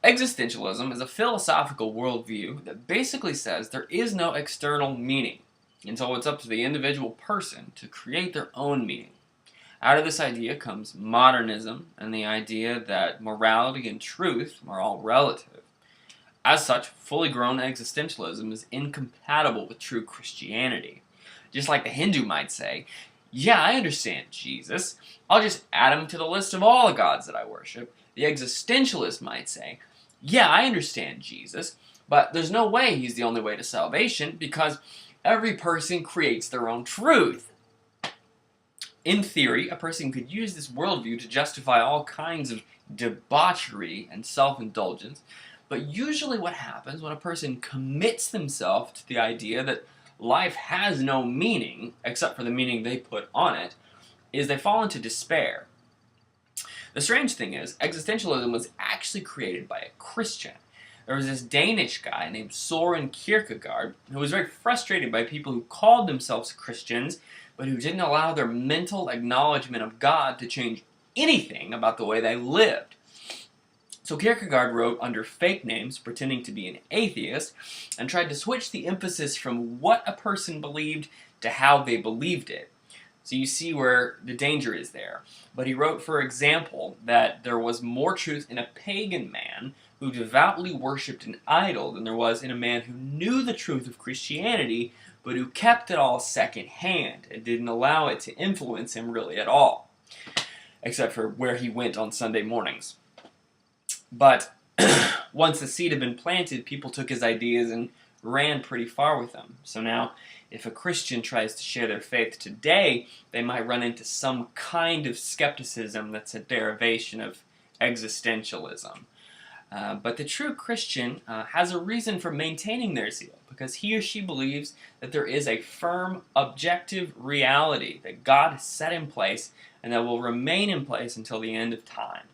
Existentialism is a philosophical worldview that basically says there is no external meaning, and so it's up to the individual person to create their own meaning. Out of this idea comes modernism and the idea that morality and truth are all relative. As such, fully grown existentialism is incompatible with true Christianity. Just like the Hindu might say, yeah, I understand Jesus. I'll just add him to the list of all the gods that I worship. The existentialist might say, yeah, I understand Jesus, but there's no way he's the only way to salvation because every person creates their own truth. In theory, a person could use this worldview to justify all kinds of debauchery and self-indulgence, but usually what happens when a person commits themselves to the idea that life has no meaning, except for the meaning they put on it, is they fall into despair. The strange thing is, existentialism was actually created by a Christian. There was this Danish guy named Soren Kierkegaard who was very frustrated by people who called themselves Christians, but who didn't allow their mental acknowledgement of God to change anything about the way they lived. So Kierkegaard wrote under fake names, pretending to be an atheist, and tried to switch the emphasis from what a person believed to how they believed it. So you see where the danger is there. But he wrote, for example, that there was more truth in a pagan man who devoutly worshipped an idol than there was in a man who knew the truth of Christianity, but who kept it all secondhand and didn't allow it to influence him really at all, except for where he went on Sunday mornings. But once the seed had been planted, people took his ideas and ran pretty far with them. So now, if a Christian tries to share their faith today, they might run into some kind of skepticism that's a derivation of existentialism. But the true Christian has a reason for maintaining their zeal, because he or she believes that there is a firm, objective reality that God has set in place and that will remain in place until the end of time.